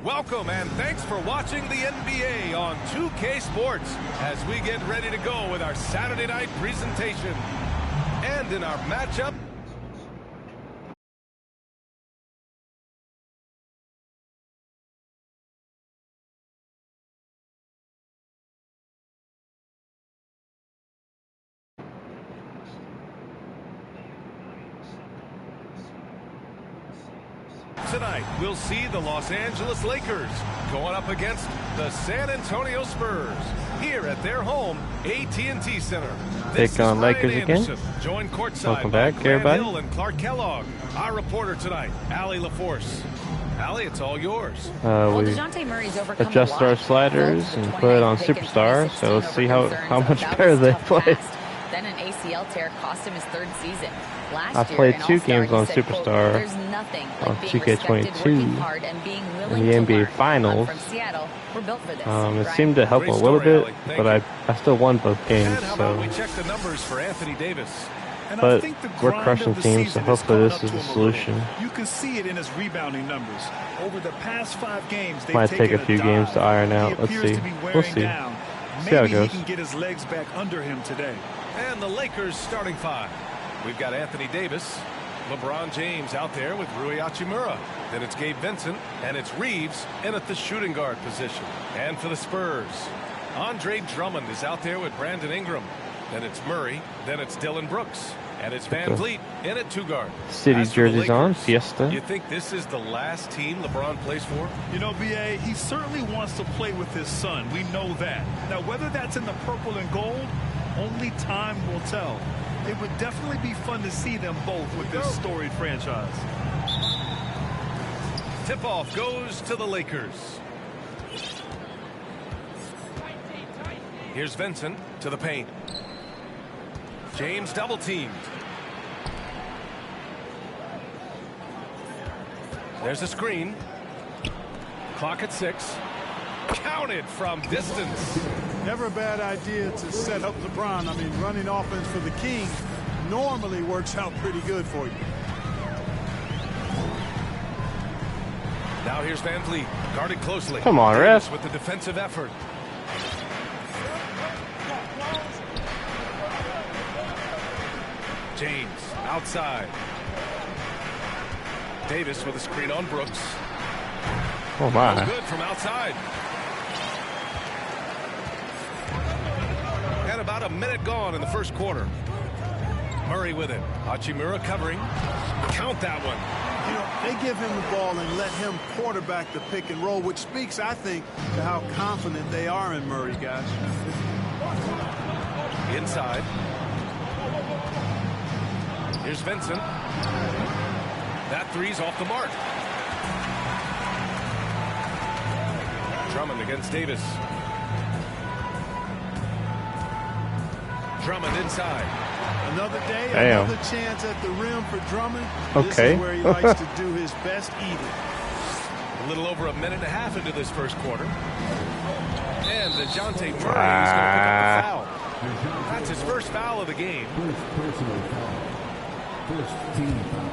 Welcome and thanks for watching the NBA on 2K Sports as we get ready to go with our Saturday night presentation. And in our matchup, tonight, we'll see the Los Angeles Lakers going up against the San Antonio Spurs here at their home, AT&T Center. Take on Lakers again. Joined courtside Welcome back, everybody. Hill and Clark Kellogg. Our reporter tonight, Allie LaForce. Allie, it's all yours. We adjust our sliders and put it on Superstar, so let's see how much better they play. Then an ACL tear cost him his third season. I played 2 games on Superstar on 2K22 in the NBA Finals. It seemed to help a little bit, but I still won both games. So, we check the numbers for Anthony Davis. but we're crushing teams, so hopefully this is the solution. You can see it in his rebounding numbers. Over the past 5 games, might take a few games to iron out. Let's see. We'll see. See how it goes. He can get his legs back under him today. And the Lakers starting 5. We've got Anthony Davis, LeBron James out there with Rui Hachimura. Then it's Gabe Vincent, and it's Reeves in at the shooting guard position. And for the Spurs, Andre Drummond is out there with Brandon Ingram. Then it's Murray. Then it's Dylan Brooks. And it's Van Vliet in at 2 guard. City jerseys on, Fiesta. You think this is the last team LeBron plays for? You know, B.A., he certainly wants to play with his son. We know that. Now, whether that's in the purple and gold, only time will tell. It would definitely be fun to see them both with this storied franchise. Tip-off goes to the Lakers. Here's Vincent to the paint. James double-teamed. There's a screen. Clock at 6. Counted from distance. Never a bad idea to set up LeBron. I mean, running offense for the King normally works out pretty good for you. Now here's Van Vliet, guarded closely. Come on, ref. With the defensive effort. James outside. Davis with a screen on Brooks. Oh my. Good from outside. And about a minute gone in the first quarter. Murray with it. Hachimura covering. Count that one. You know, they give him the ball and let him quarterback the pick and roll, which speaks, I think, to how confident they are in Murray, guys. Inside. Here's Vincent. That three's off the mark. Drummond against Davis. Drummond inside. Another day, Damn. Another chance at the rim for Drummond. Okay. This is where he likes to do his best eating. A little over a minute and a half into this first quarter. And DeJounte Murray is going to pick up the foul. That's his first foul of the game. First team foul.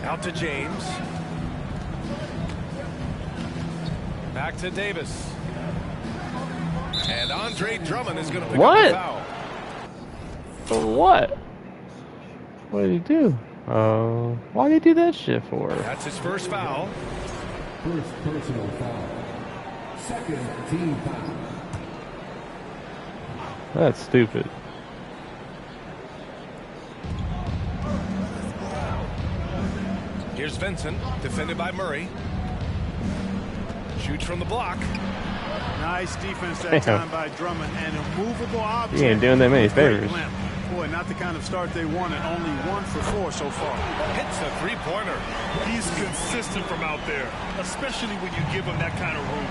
Out to James. Back to Davis. And Andre Drummond is going to pick up the foul. What? What did he do? Why did he do that shit for? That's his first foul. First personal foul. Second team foul. That's stupid. Here's Vincent, defended by Murray. Shoots from the block. Nice defense that time by Drummond, and a movable object. He ain't doing that many favors. Boy, not the kind of start they wanted. Only 1 for 4 so far. Hits a three-pointer. He's consistent from out there, especially when you give him that kind of room.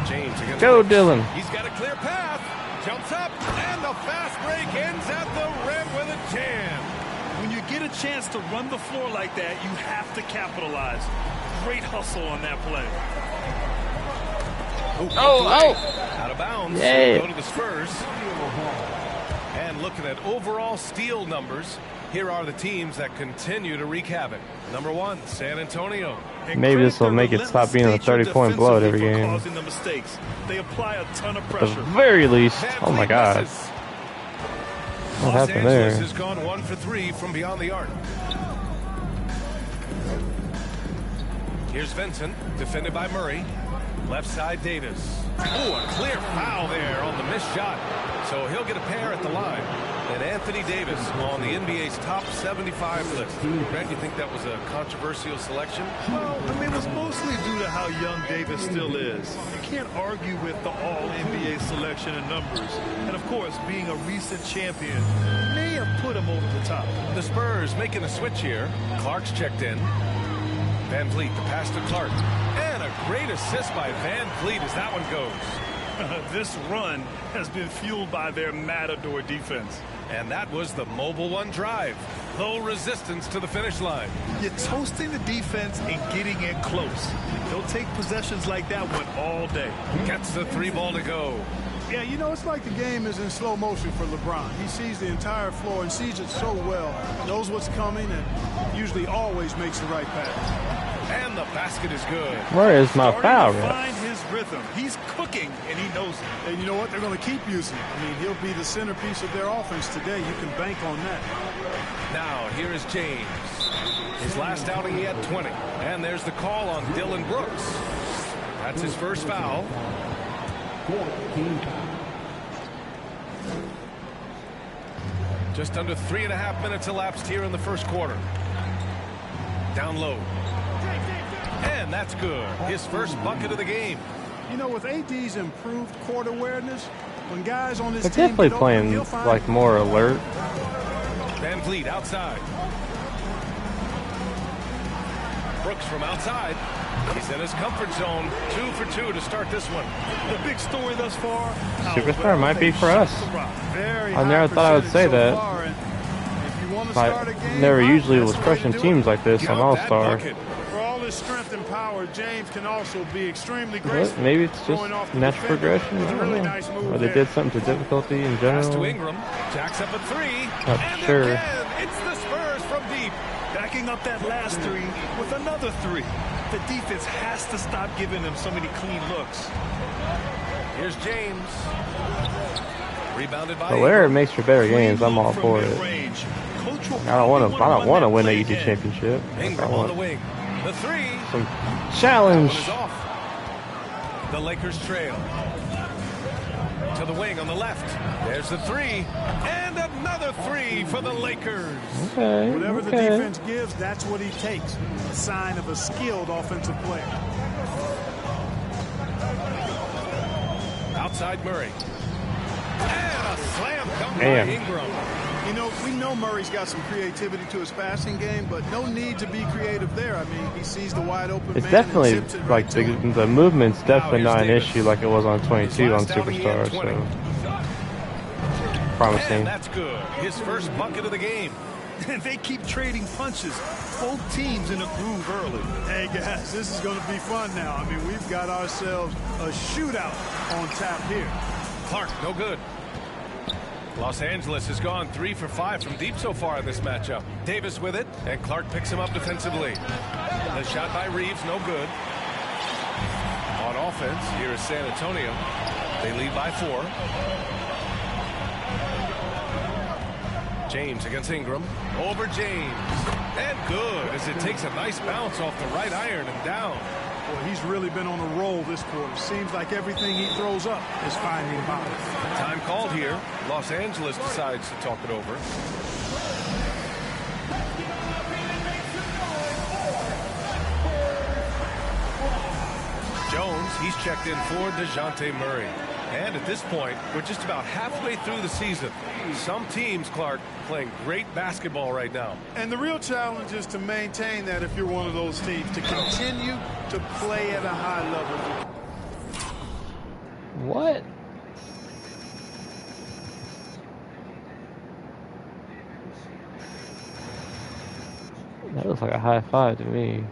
James against Go, Brooks. Dylan. He's got a clear path. Jumps up, and the fast break ends at the rim with a jam. When you get a chance to run the floor like that, you have to capitalize. Great hustle on that play. Out of bounds. Yeah. Go to the Spurs. And looking at overall steal numbers, here are the teams that continue to wreak havoc. Number 1, San Antonio. Maybe this will make it stop being a 30-point blowout every game. They apply a ton of At pressure. the very least. Oh my God. What happened there? Los Angeles has gone 1 for 3 from beyond the arc. Here's Vincent, defended by Murray. Left side, Davis. Oh, a clear foul there on the missed shot. So he'll get a pair at the line. And Anthony Davis on the NBA's top 75 list. Grant, you think that was a controversial selection? Well, I mean, it was mostly due to how young Davis still is. You can't argue with the all-NBA selection and numbers. And, of course, being a recent champion may have put him over the top. The Spurs making a switch here. Clark's checked in. Van Vliet, the pass to Clark. And a great assist by Van Vliet as that one goes. This run has been fueled by their Matador defense. And that was the mobile one drive. Low resistance to the finish line. You're toasting the defense and getting in close. They'll take possessions like that one all day. Gets the 3 ball to go. Yeah, you know, it's like the game is in slow motion for LeBron. He sees the entire floor and sees it so well, knows what's coming, and usually always makes the right pass. And the basket is good. Where is my foul? Find his rhythm. He's cooking, and he knows it. And you know what? They're going to keep using it. I mean, he'll be the centerpiece of their offense today. You can bank on that. Now, here is James. His last outing, he had 20. And there's the call on Dylan Brooks. That's his first foul. Just under 3.5 minutes elapsed here in the first quarter. Down low. And that's good. His first bucket of the game. You know, with AD's improved court awareness, when guys on his They're team definitely get playing open, like more alert. Van Vliet outside. Brooks from outside. He's in his comfort zone. 2 for 2 to start this one. The big story thus far. Superstar might be for us. I never thought I would say that. I never usually was crushing teams like this on All-Star. For all his strength and power, James can also be extremely graceful. Maybe it's just natural progression. I don't know. Or they did something to difficulty in Pass to general. Ingram. Jacks up a 3. Not And sure. again, it's the Spurs from deep. Backing up that last 3 with another 3. The defense has to stop giving them so many clean looks. Here's James. Rebounded by Laker makes for better games. I'm all for it. I don't want to win the AD championship. Ingram on the wing. The 3. Some challenge. Is off. The Lakers trail. To the wing on the left. There's the 3. And another 3 for the Lakers. Okay. Whatever the defense gives, that's what he takes. A sign of a skilled offensive player. Outside Murray. And a slam dunk by Ingram. You know, we know Murray's got some creativity to his passing game, but no need to be creative there. I mean, he sees the wide open It's man definitely and zips it like right the movement's definitely not an issue like it was on 22 on Superstar. So promising. And that's good. His first bucket of the game. And they keep trading punches. Both teams in a groove early. Hey, guys, this is going to be fun now. I mean, we've got ourselves a shootout on tap here. Clark, no good. Los Angeles has gone 3 for 5 from deep so far in this matchup. Davis with it, and Clark picks him up defensively. The shot by Reeves, no good. On offense, here is San Antonio. They lead by 4. James against Ingram. Over James. And good, as it takes a nice bounce off the right iron and down. Boy, he's really been on a roll this quarter. Seems like everything he throws up is finding bottom. Time called here. Los Angeles decides to talk it over. Jones, he's checked in for DeJounte Murray. And at this point, we're just about halfway through the season. Some teams, Clark, playing great basketball right now. And the real challenge is to maintain that if you're one of those teams, to continue to play at a high level. What? That looks like a high five to me.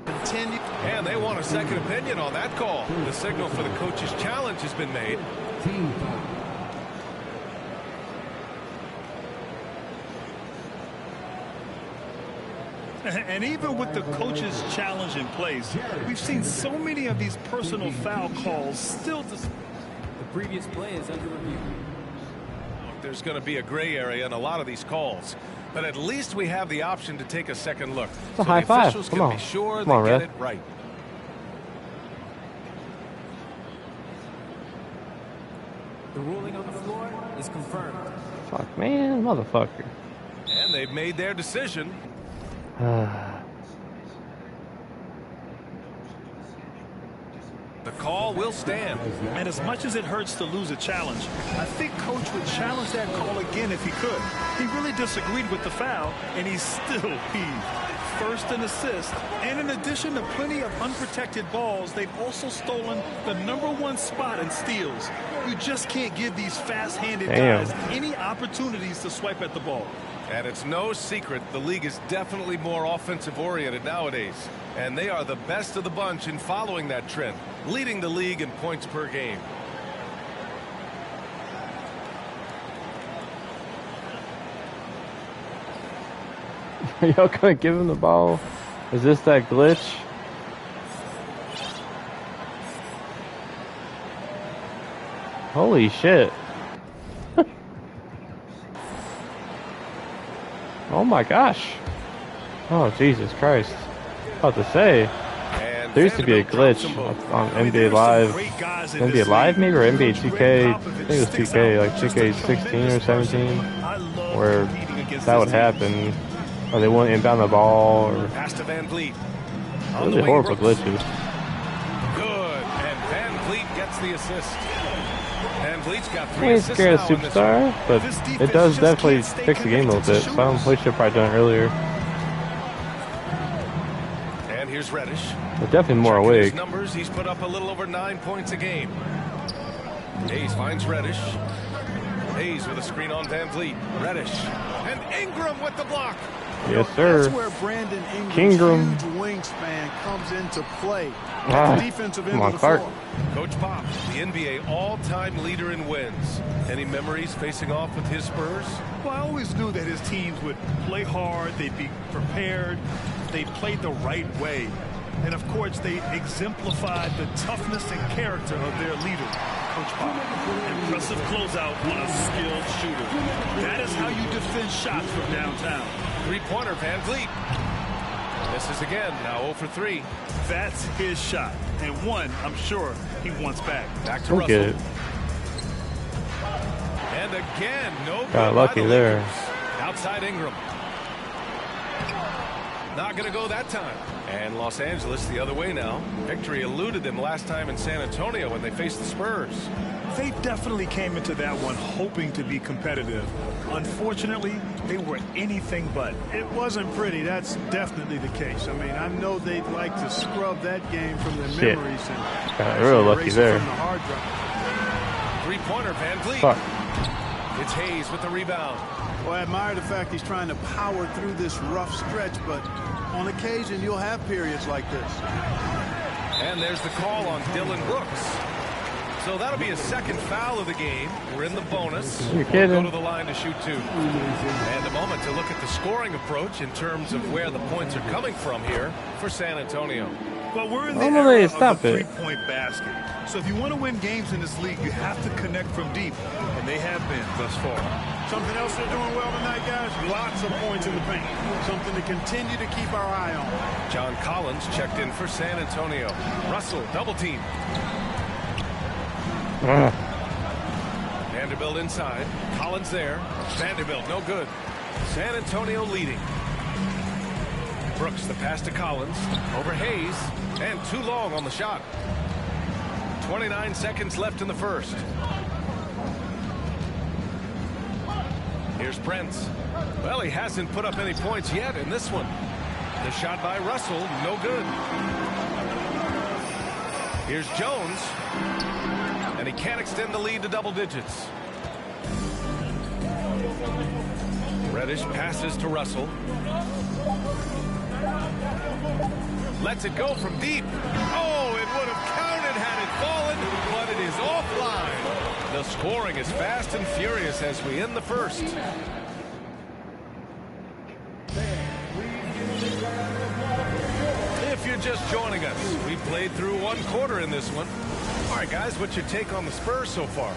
Continue. And they want to a second opinion on that call. The signal for the coach's challenge has been made. Team foul. And even with the coach's challenge in place, we've seen so many of these personal foul calls still. The previous play is under review. There's going to be a gray area in a lot of these calls, but at least we have the option to take a second look. It's a high five. Come on. Be sure Come on, they get Red. it right. The ruling on the floor is confirmed. Fuck, man, motherfucker. And they've made their decision. The call will stand. And as much as it hurts to lose a challenge, I think Coach would challenge that call again if he could. He really disagreed with the foul, and he's still peeved. First in assists, and in addition to plenty of unprotected balls, they've also stolen the #1 spot in steals. You just can't give these fast-handed guys any opportunities to swipe at the ball. And it's no secret the league is definitely more offensive-oriented nowadays. And they are the best of the bunch in following that trend, leading the league in points per game. Y'all gonna give him the ball? Is this that glitch? Holy shit. Oh my gosh. Oh, Jesus Christ. About to say. And There used to be a glitch on NBA Live. NBA Live maybe, or NBA 2K. I think it was 2K, like 2K 16 or 17. Where that would happen. Or they wouldn't inbound the ball. Or pass to Van Vliet. really horrible glitches. Good. And Van Vliet gets the assist. Van Vliet's got I 3 ain't assists scared of now in this Superstar, one. but it does definitely fix the game a little bit. So we should have probably done it earlier. And here's Reddish. But definitely more Checking his awake. numbers, he's put up a little over 9 points a game. Hayes finds Reddish. Hayes with a screen on Van Vliet. Reddish. And Ingram with the block. Yes, sir. That's where Brandon Ingram's Kingram. huge wingspan comes into play. Ah, At the defensive end come of on, the Clark. floor. Coach Pop, the NBA all-time leader in wins. Any memories facing off with his Spurs? Well, I always knew that his teams would play hard, they'd be prepared, they played the right way. And of course, they exemplified the toughness and character of their leader, Coach Pop. Impressive closeout on a skilled shooter. That is how you defend shots from downtown. Three-pointer, Van Vliet. Misses again, now 0 for 3. That's his shot, and one I'm sure he wants back. Back to Don't Russell. get it. And again, no good Got by lucky the there. Lakers. Outside Ingram. Not going to go that time. And Los Angeles the other way now. Victory eluded them last time in San Antonio when they faced the Spurs. They definitely came into that one hoping to be competitive. Unfortunately, they were anything but. It wasn't pretty. That's definitely the case. I mean, I know they'd like to scrub that game from their Shit. memories and Got real lucky erase it there. from the hard drive. Three-pointer, Van Vliet. Fuck. It's Hayes with the rebound. Well, I admire the fact he's trying to power through this rough stretch, but on occasion you'll have periods like this. And there's the call on Dylan Brooks. So that'll be a second foul of the game. We're in the bonus. You're kidding. We'll go to the line to shoot 2. And a moment to look at the scoring approach in terms of where the points are coming from here for San Antonio. Well, we're in the Oh, no, era stop of the it. three-point basket. So if you want to win games in this league, you have to connect from deep, and they have been thus far. Something else they're doing well tonight, guys? Lots of points in the paint. Something to continue to keep our eye on. John Collins checked in for San Antonio. Russell, double team. Vanderbilt inside. Collins there. Vanderbilt, no good. San Antonio leading. Brooks, the pass to Collins. Over Hayes. And too long on the shot. 29 seconds left in the first. Here's Brent. Well, he hasn't put up any points yet in this one. The shot by Russell, no good. Here's Jones. And he can't extend the lead to double digits. Reddish passes to Russell. Lets it go from deep. Oh, it would have counted had it fallen, but it is offline. The scoring is fast and furious as we end the first. If you're just joining us, we played through one quarter in this one. All right, guys, what's your take on the Spurs so far?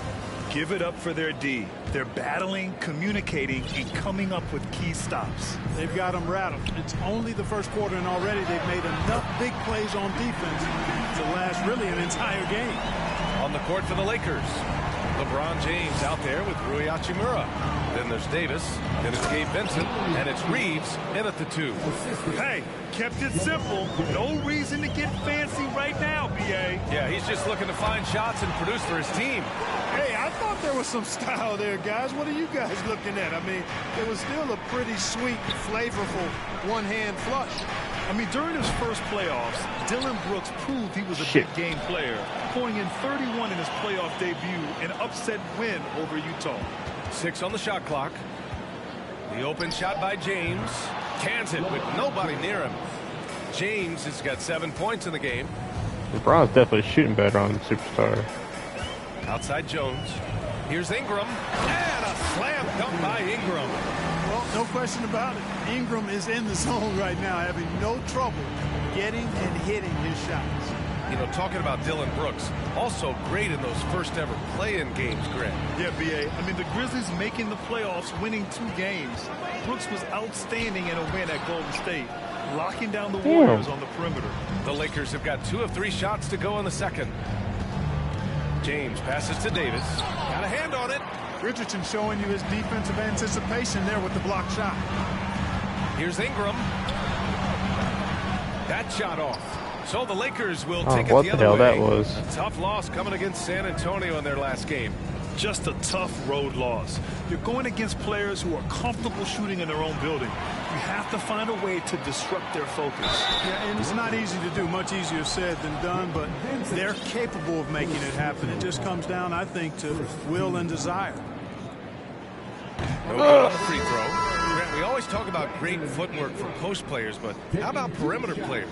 Give it up for their D. They're battling, communicating, and coming up with key stops. They've got them rattled. It's only the first quarter, and already they've made enough big plays on defense to last really an entire game. On the court for the Lakers, LeBron James out there with Rui Hachimura. Then there's Davis, then it's Gabe Vincent, and it's Reeves in at the 2. Hey, kept it simple. No reason to get fancy right now, B.A. Yeah, he's just looking to find shots and produce for his team. Hey, I thought there was some style there, guys. What are you guys looking at? I mean, it was still a pretty sweet, flavorful one-hand flush. I mean, during his first playoffs, Dylan Brooks proved he was a big game player, pouring in 31 in his playoff debut, an upset win over Utah. 6 on the shot clock. The open shot by James. Cans it with nobody near him. James has got 7 points in the game. LeBron's definitely shooting better on Superstar. Outside Jones. Here's Ingram. And a slam dunk by Ingram. Well, no question about it. Ingram is in the zone right now, having no trouble getting and hitting his shots. You know, talking about Dylan Brooks, also great in those first ever play-in games, Greg. Yeah, B.A. I mean, the Grizzlies making the playoffs, winning 2 games. Brooks was outstanding in a win at Golden State, locking down the Warriors on the perimeter. The Lakers have got 2 of 3 shots to go in the second. James passes to Davis. Got a hand on it. Richardson showing you his defensive anticipation there with the block shot. Here's Ingram. That shot off. So the Lakers will take it what the the other hell way. that was. A tough loss coming against San Antonio in their last game. Just a tough road loss. You're going against players who are comfortable shooting in their own building. You have to find a way to disrupt their focus. Yeah, and it's not easy to do. Much easier said than done, but they're capable of making it happen. It just comes down, I think, to will and desire. No good on the free throw. Grant, we always talk about great footwork for post players, but how about perimeter players?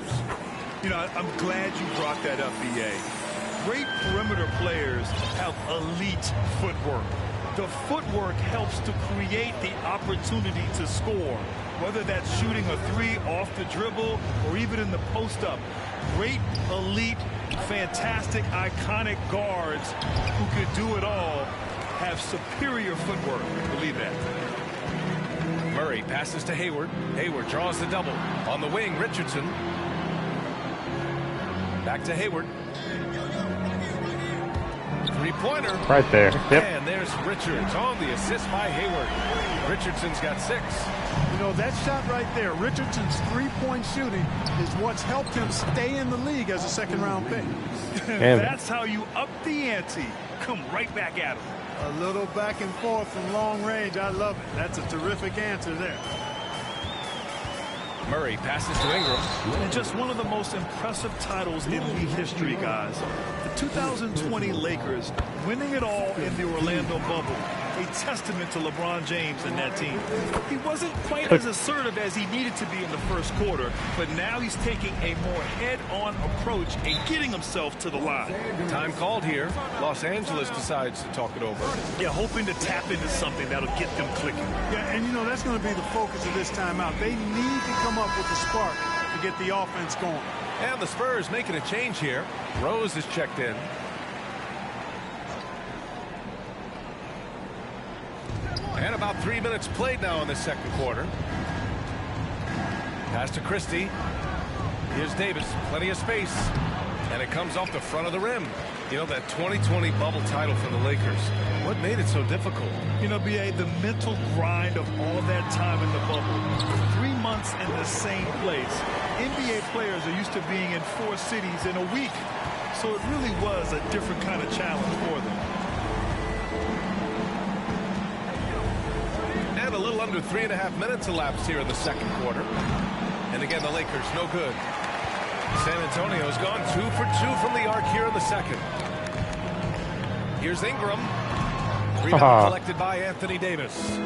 You know, I'm glad you brought that up, B.A. Great perimeter players have elite footwork. The footwork helps to create the opportunity to score, whether that's shooting a 3 off the dribble or even in the post-up. Great, elite, fantastic, iconic guards who could do it all have superior footwork. Believe that. Murray passes to Hayward. Hayward draws the double. On the wing, Richardson. Back to Hayward. Three-pointer. Right there. Yep. And there's Richards on the assist by Hayward. Richardson's got 6. You know, that shot right there, Richardson's three-point shooting is what's helped him stay in the league as a second-round pick. That's how you up the ante. Come right back at him. A little back and forth from long range. I love it. That's a terrific answer there. Murray passes to Ingram. And just one of the most impressive titles in league history, guys. The 2020 Lakers winning it all in the Orlando bubble. A testament to LeBron James and that team. He wasn't quite as assertive as he needed to be in the first quarter, but now he's taking a more head-on approach and getting himself to the line. Time called here. Los Angeles decides to talk it over. Yeah, hoping to tap into something that'll get them clicking. Yeah, and you know, that's going to be the focus of this timeout. They need to come up with a spark to get the offense going. And the Spurs making a change here. Rose is checked in. And about 3 minutes played now in the second quarter. Pass to Christie. Here's Davis. Plenty of space. And it comes off the front of the rim. You know, that 2020 bubble title for the Lakers. What made it so difficult? You know, B.A., the mental grind of all that time in the bubble. 3 months in the same place. NBA players are used to being in 4 cities in a week. So it really was a different kind of challenge for them. And a little under 3.5 minutes elapsed here in the second quarter. And again, the Lakers no good. San Antonio's gone 2 for 2 from the arc here in the second. Here's Ingram. Rebound collected by Anthony Davis.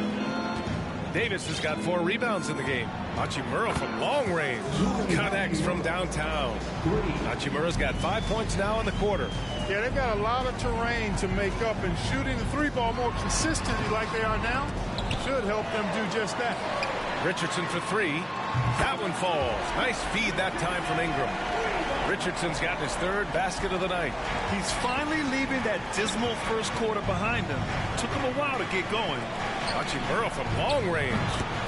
Davis has got 4 rebounds in the game. Hachimura from long range connects from downtown. Hachimura's got 5 points now in the quarter. Yeah, they've got a lot of terrain to make up, and shooting the three-ball more consistently like they are now should help them do just that. Richardson for three. That one falls. Nice feed that time from Ingram. Richardson's gotten his third basket of the night. He's finally leaving that dismal first quarter behind him. Took him a while to get going. Hachimura from long range.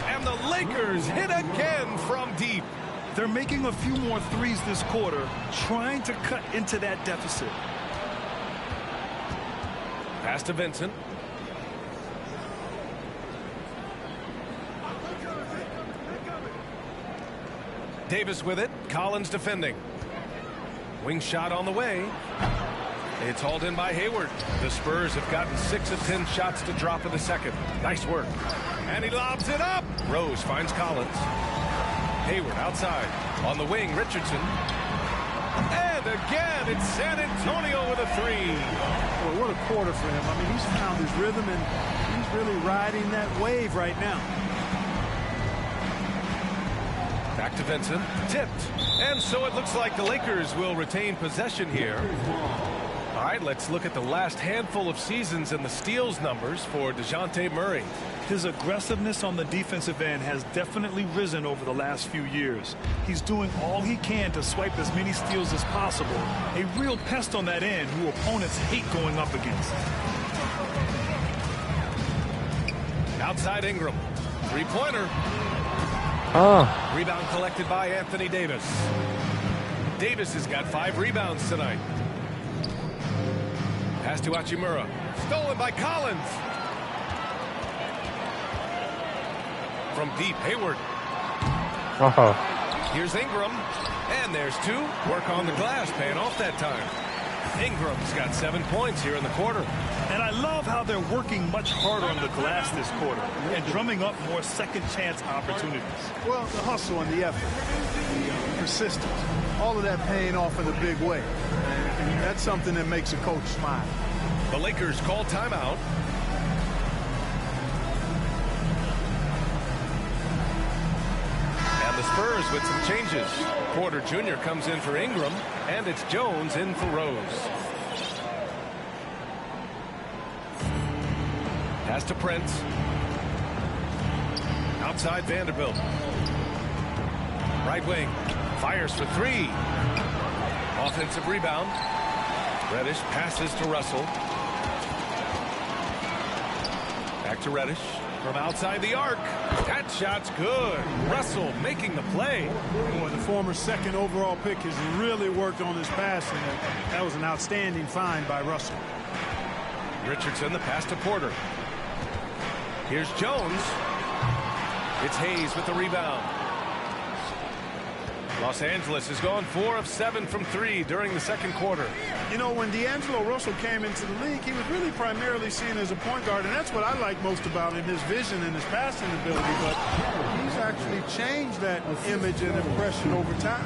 And the Lakers hit again from deep. They're making a few more threes this quarter, trying to cut into that deficit. Pass to Vincent. Davis with it. Collins defending. Wing shot on the way. It's hauled in by Hayward. The Spurs have gotten 6 of 10 shots to drop in the second. Nice work. And he lobs it up. Rose finds Collins. Hayward outside. On the wing, Richardson. And again, it's San Antonio with a three. Boy, what a quarter for him. I mean, he's found his rhythm, and he's really riding that wave right now. Back to Vincent. Tipped. And so it looks like the Lakers will retain possession here. All right, let's look at the last handful of seasons and the steals numbers for DeJounte Murray. His aggressiveness on the defensive end has definitely risen over the last few years. He's doing all he can to swipe as many steals as possible. A real pest on that end who opponents hate going up against. Outside Ingram. Three-pointer. Oh. Rebound collected by Anthony Davis. Davis has got 5 rebounds tonight. Pass to Hachimura. Stolen by Collins. From deep, Hayward. Oh. Here's Ingram. And there's 2. Work on the glass, paying off that time. Ingram's got 7 points here in the quarter. And I love how they're working much harder on the glass this quarter and drumming up more second chance opportunities. Well, the hustle and the effort, the persistence, all of that paying off in a big way. And that's something that makes a coach smile. The Lakers call timeout. And the Spurs with some changes. Porter Jr. comes in for Ingram, and it's Jones in for Rose. Pass to Prince. Outside Vanderbilt. Right wing. Fires for 3. Offensive rebound. Reddish passes to Russell. Back to Reddish. From outside the arc. That shot's good. Russell making the play. Boy, the former second overall pick has really worked on his passing. That was an outstanding find by Russell. Richardson, the pass to Porter. Here's Jones. It's Hayes with the rebound. Los Angeles has gone 4 of 7 from 3 during the second quarter. You know, when D'Angelo Russell came into the league, he was really primarily seen as a point guard, and that's what I like most about him, his vision and his passing ability. But he's actually changed that image and impression over time.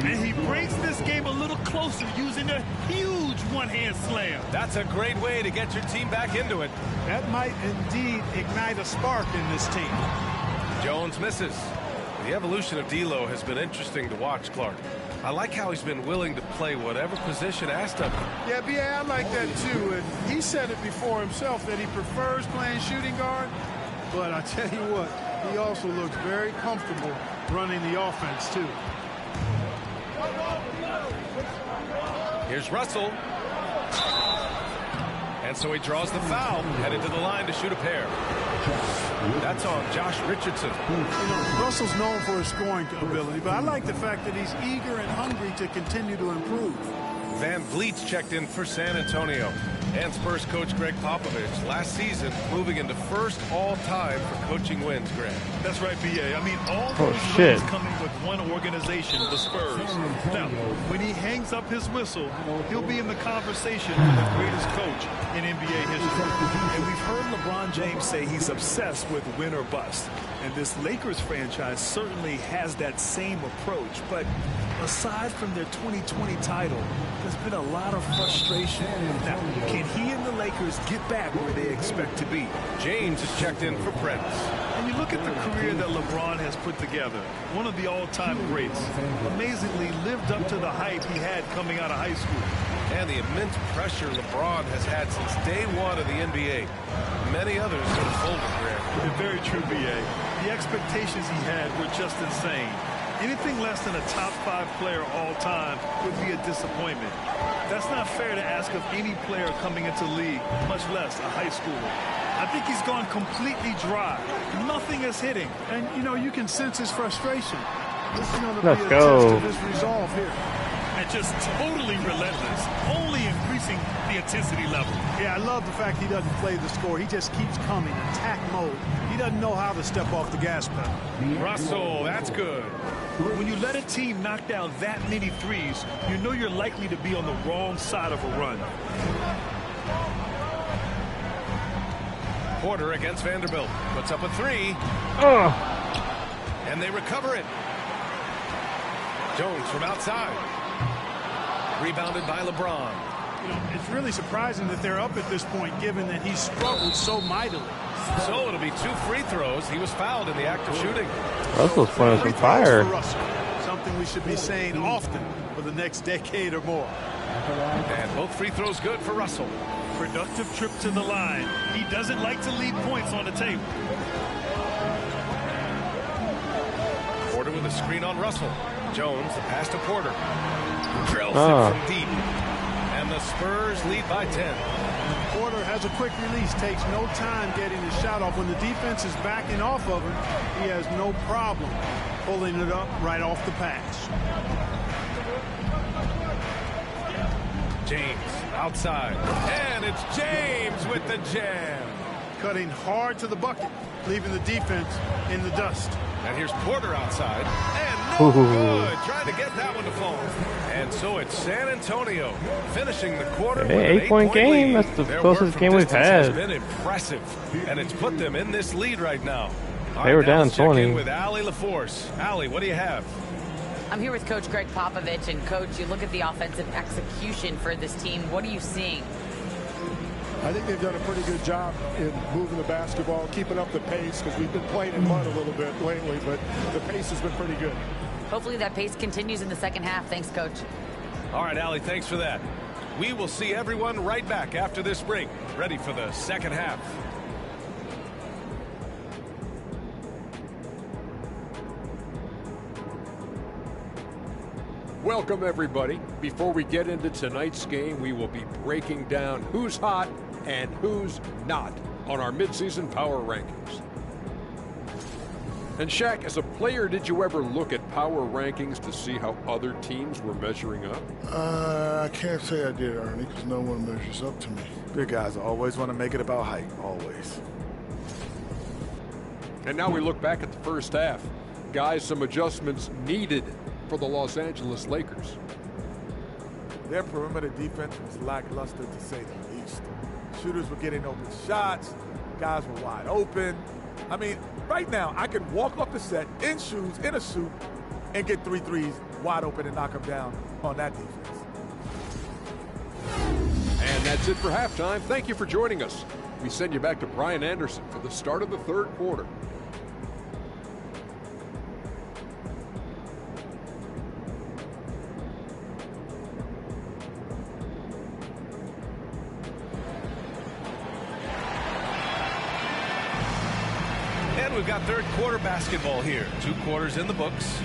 And he brings this game a little closer using a huge one-hand slam. That's a great way to get your team back into it. That might indeed ignite a spark in this team. Jones misses. The evolution of D'Lo has been interesting to watch, Clark. I like how he's been willing to play whatever position asked of him. Yeah, B.A., I like that too. And he said it before himself that he prefers playing shooting guard. But I tell you what, he also looks very comfortable running the offense too. Here's Russell. And so he draws the foul, headed to the line to shoot a pair. That's on Josh Richardson. You know, Russell's known for his scoring ability, but I like the fact that he's eager and hungry to continue to improve. Van Vliet's checked in for San Antonio. And Spurs coach Greg Popovich last season moving into first all-time for coaching wins, Greg. That's right, B.A. I mean, all those wins coming with one organization, the Spurs. Now, when he hangs up his whistle, he'll be in the conversation for the greatest coach in NBA history. And we've heard LeBron James say he's obsessed with win or bust. And this Lakers franchise certainly has that same approach. But aside from their 2020 title, there's been a lot of frustration. Now, can he and the Lakers get back where they expect to be? James is checked in for Prince. And you look at the career that LeBron has put together, one of the all-time greats, amazingly lived up to the hype he had coming out of high school. And the immense pressure LeBron has had since day one of the NBA. Many others could have folded there. Very true, B.A. The expectations he had were just insane. Anything less than a top 5 player all time would be a disappointment. That's not fair to ask of any player coming into the league, much less a high schooler. I think he's gone completely dry. Nothing is hitting. And, you know, you can sense his frustration. This is going to Let's be a go. test of his resolve here. And just totally relentless, only increasing the intensity level. Yeah, I love the fact he doesn't play the score. He just keeps coming, attack mode. He doesn't know how to step off the gas pedal. Russell, that's good. When you let a team knock down that many threes, you know you're likely to be on the wrong side of a run. Porter against Vanderbilt. Puts up a 3. And they recover it. Jones from outside. Rebounded by LeBron. You know, it's really surprising that they're up at this point, given that he struggled so mightily. So it'll be 2 free throws. He was fouled in the act of shooting. Russell's playing some fire. Something we should be saying often for the next decade or more. And both free throws good for Russell. Productive trip to the line. He doesn't like to leave points on the table. Porter with a screen on Russell. Jones, the pass to Porter. Drills it from deep. And the Spurs lead by 10. Porter has a quick release, takes no time getting his shot off. When the defense is backing off of him, he has no problem pulling it up right off the pass. James outside. And it's James with the jam. Cutting hard to the bucket, leaving the defense in the dust. And here's Porter outside. And no good. Trying to get that one to fall. And so it's San Antonio finishing the quarter with an 8-point game. lead. That's the Their closest work game from we've distance had. has been impressive. And it's put them in this lead right now. They were now down let's check 20. in with Allie LaForce. Allie, what do you have? I'm here with Coach Greg Popovich. And, Coach, you look at the offensive execution for this team. What are you seeing? I think they've done a pretty good job in moving the basketball, keeping up the pace, because we've been playing in mud a little bit lately, but the pace has been pretty good. Hopefully that pace continues in the second half. Thanks, Coach. All right, Allie, thanks for that. We will see everyone right back after this break, ready for the second half. Welcome, everybody. Before we get into tonight's game, we will be breaking down who's hot and who's not on our midseason power rankings. And Shaq, as a player, did you ever look at power rankings to see how other teams were measuring up? I can't say I did, Ernie, because no one measures up to me. Big guys always want to make it about height, always. And now we look back at the first half. Guys, some adjustments needed for the Los Angeles Lakers. Their perimeter defense was lackluster, to say the least. Shooters were getting open shots. Guys were wide open. I mean, right now, I can walk off the set in shoes, in a suit, and get 3 threes wide open and knock them down on that defense. And that's it for halftime. Thank you for joining us. We send you back to Brian Anderson for the start of the third quarter. And we've got third quarter basketball here. 2 quarters in the books.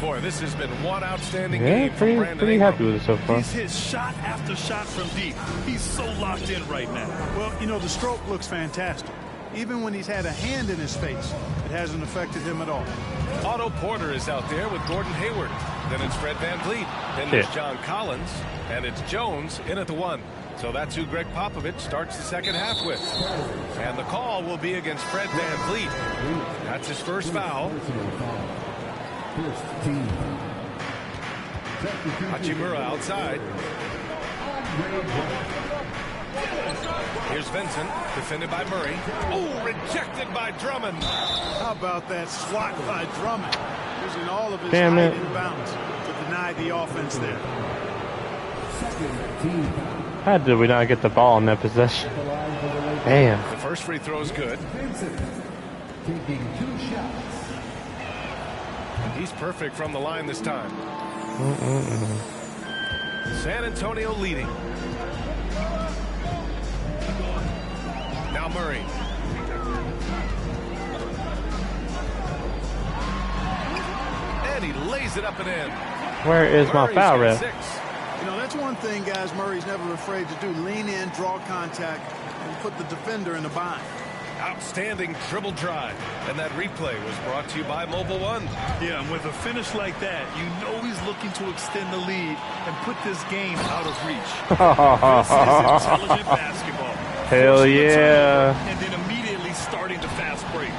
Boy, this has been one outstanding game from Brandon pretty Ingram. happy with it so far. He's hit shot after shot from deep. He's so locked in right now. Well, you know, the stroke looks fantastic. Even when he's had a hand in his face, it hasn't affected him at all. Otto Porter is out there with Gordon Hayward. Then it's Fred VanVleet. Then there's John Collins. And it's Jones in at the 1. So that's who Greg Popovich starts the second half with. And the call will be against Fred VanVleet. That's his first foul. Hachimura outside. Here's Vincent, defended by Murray. Oh, rejected by Drummond. How about that swat by Drummond? Using all of his Damn height it. and bounce to deny the offense there. How did we not get the ball in that possession? Damn. The first free throw is good. Taking 2 shots. He's perfect from the line this time. San Antonio leading. Now Murray. And he lays it up and in. Where is my foul ref? You know, that's one thing, guys, Murray's never afraid to do. Lean in, draw contact, and put the defender in a bind. Outstanding dribble drive. And that replay was brought to you by Mobile One. Yeah, and with a finish like that, you know he's looking to extend the lead and put this game out of reach. This is intelligent basketball. Hell yeah. And then immediately starting the fast break.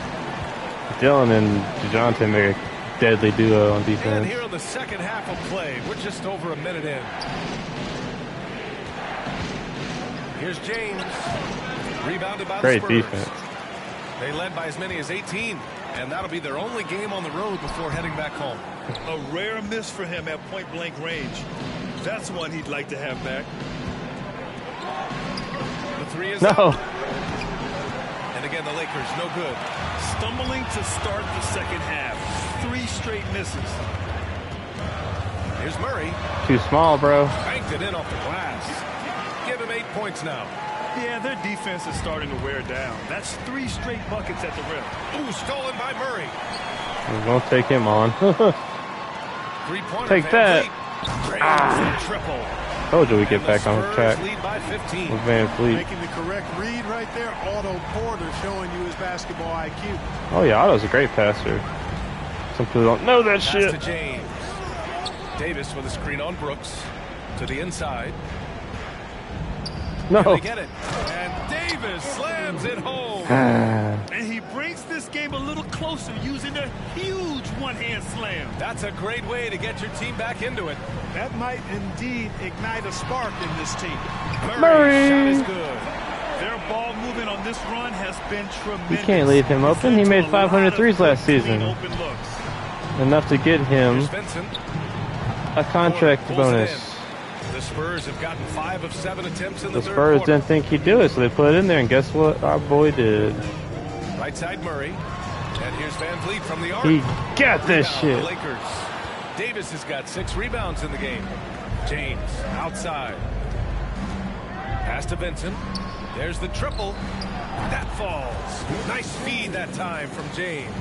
Dylan and DeJounte make a deadly duo on And defense. here in the second half of play, we're just over a minute in. Here's James. Rebounded by Great the Spurs. defense. They led by as many as 18, and that'll be their only game on the road before heading back home. A rare miss for him at point-blank range. That's one he'd like to have back. The 3 is No. up. And again, the Lakers, no good. Stumbling to start the second half. 3 straight misses. Here's Murray. Too small, bro. Banked it in off the glass. Give him 8 points now. Yeah, their defense is starting to wear down. That's 3 straight buckets at the rim. Ooh, stolen by Murray. We won't take him on. 3-pointer. Take that. Triple. Told you we get back on track Lead by 15. with VanVleet. Making the correct read right there. Otto Porter showing you his basketball IQ. Oh yeah, Otto's a great passer. Some people don't know that Pass shit. to James. Davis with a screen on Brooks. To the inside. No. They get it. And Davis slams it home. And he brings this game a little closer using a huge one-hand slam. That's a great way to get your team back into it. That might indeed ignite a spark in this team. Murray's shot is good. Their ball movement on this run has been tremendous. You can't leave him open. He made 500 threes last season. Open looks. Enough to get him Here's Vincent. a contract Pulls it bonus. in. The Spurs have gotten 5 of 7 attempts in the The third Spurs quarter. didn't think he'd do it, so they put it in there, and guess what? Our boy did. Right side Murray. And here's VanVleet from the arc. He got this Rebound, shit. The Lakers. Davis has got 6 rebounds in the game. James outside. Pass to Vincent. There's the triple. That falls. Nice feed that time from James.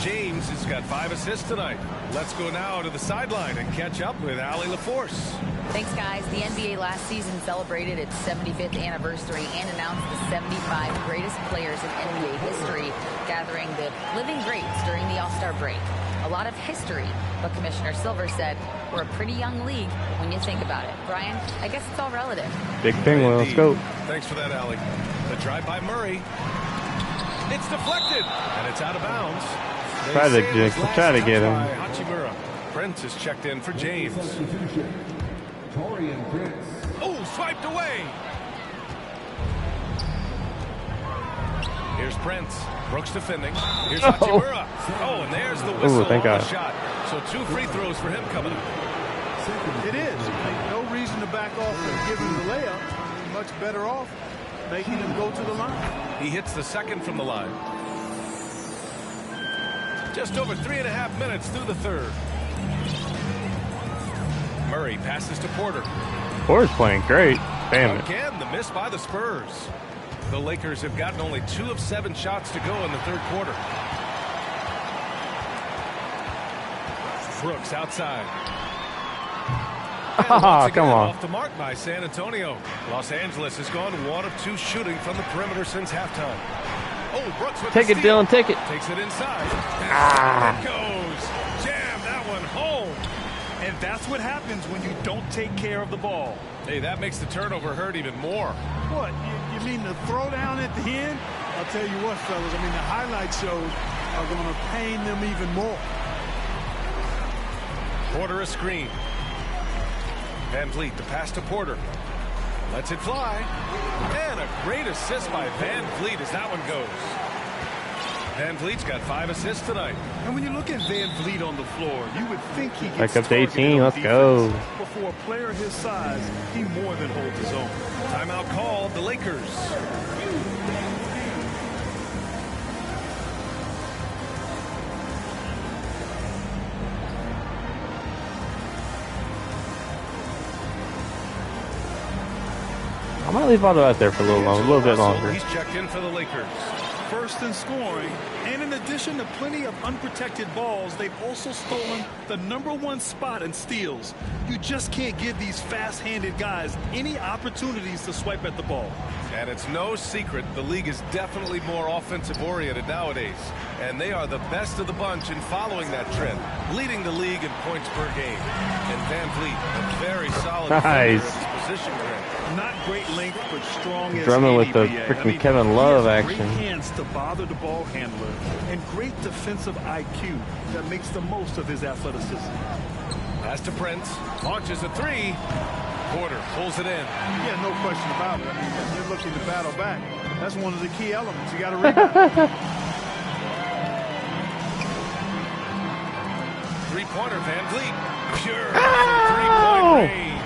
James has got 5 assists tonight. Let's go now to the sideline and catch up with Allie LaForce. Thanks, guys. The NBA last season celebrated its 75th anniversary and announced the 75 greatest players in NBA history, gathering the living greats during the All-Star break. A lot of history, but Commissioner Silver said, we're a pretty young league when you think about it. Brian, I guess it's all relative. Big penguin, let's go. Thanks for that, Allie. The drive by Murray. It's deflected, and it's out of bounds. Try to get him. Hachimura. Prince is checked in for James. Torian Prince. Oh, swiped away. Here's Prince. Brooks defending. Here's Hachimura. Oh, and there's the whistle thank on God. the shot. So 2 free throws for him coming up. It is. No reason to back off and give him the layup. Much better off making him go to the line. He hits the second from the line. Just over 3.5 minutes through the third. Murray passes to Porter. Porter's playing great. Damn it. Again, the miss by the Spurs. The Lakers have gotten only 2 of 7 shots to go in the third quarter. Brooks outside. Oh, come on. Off the mark by San Antonio. Los Angeles has gone 1 of 2 shooting from the perimeter since halftime. Oh, Brooks with take the it, steal. Dylan, take it. Takes it inside. Ah. It goes. Jam that one home. And that's what happens when you don't take care of the ball. Hey, that makes the turnover hurt even more. What, you mean the throwdown at the end? I'll tell you what, fellas, I mean, the highlight shows are going to pain them even more. Porter a screen. Van Vliet, the pass to Porter. Lets it fly. And a great assist by Van Vliet as that one goes. Van Vliet's got 5 assists tonight. And when you look at Van Vliet on the floor, you would think he gets back up to targeted 18. on Let's defense. go. But for a player his size, he more than holds his own. Timeout called, the Lakers. I'm going to leave Otto out there for a little bit longer. He's checked in for the Lakers. First in scoring, and in addition to plenty of unprotected balls, they've also stolen the #1 spot in steals. You just can't give these fast-handed guys any opportunities to swipe at the ball. And it's no secret the league is definitely more offensive-oriented nowadays. And they are the best of the bunch in following that trend, leading the league in points per game. And Van Vliet, a very solid defender of his position there. Not great length, but strong as Drumming with the NBA. freaking Kevin Love action. Great hands to bother the ball handler, and great defensive IQ that makes the most of his athleticism. Pass to Prince, launches a 3. Porter pulls it in. Yeah, no question about it. I mean, if you're looking to battle back, that's one of the key elements. You got to rebound. Three-pointer, Van Vliet. Pure three-point range.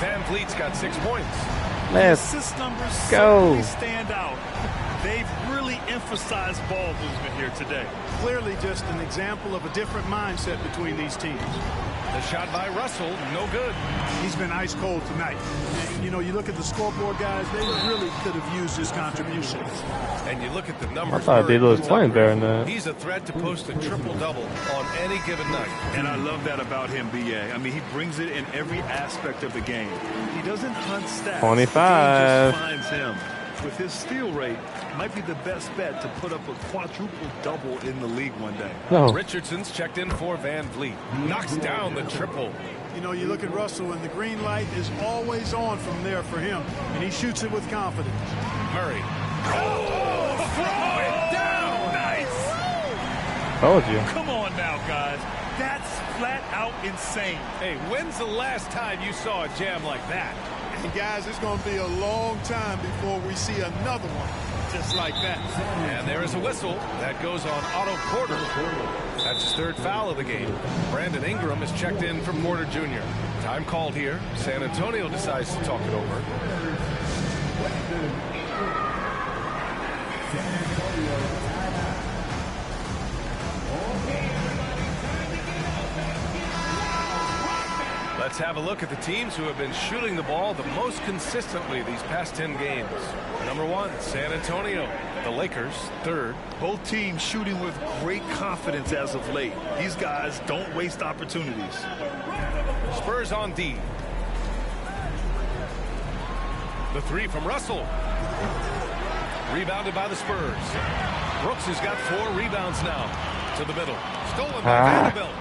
Van Vliet's got 6 points. Let's assist numbers go. certainly stand out. They've really emphasized ball movement here today. Clearly just an example of a different mindset between these teams. The shot by Russell, no good. He's been ice cold tonight. And, you know, you look at the scoreboard, guys, they really could have used his contribution. And you look at the numbers. I thought D'Lo was playing better than that. He's a threat to post a triple-double on any given night. And I love that about him, B.A. I mean, he brings it in every aspect of the game. He doesn't hunt stats. 25. The game just finds him. With his steal rate, might be the best bet to put up a quadruple-double in the league one day. No. Richardson's checked in for Van Vliet. Knocks down the triple. You know, you look at Russell, and the green light is always on from there for him, and he shoots it with confidence. Murray. Oh, throw it down. Nice. Told you. Come on now, guys. That's flat out insane. Hey, when's the last time you saw a jam like that? And guys, it's going to be a long time before we see another one just like that. And there is a whistle. That goes on Otto Porter. That's his 3rd foul of the game. Brandon Ingram is checked in for Porter Jr. Time called here. San Antonio decides to talk it over. Let's have a look at the teams who have been shooting the ball the most consistently these past 10 games. Number 1, San Antonio. The Lakers, 3rd. Both teams shooting with great confidence as of late. These guys don't waste opportunities. Spurs on D. The 3 from Russell. Rebounded by the Spurs. Brooks has got 4 rebounds now. To the middle. Stolen by Vanderbilt.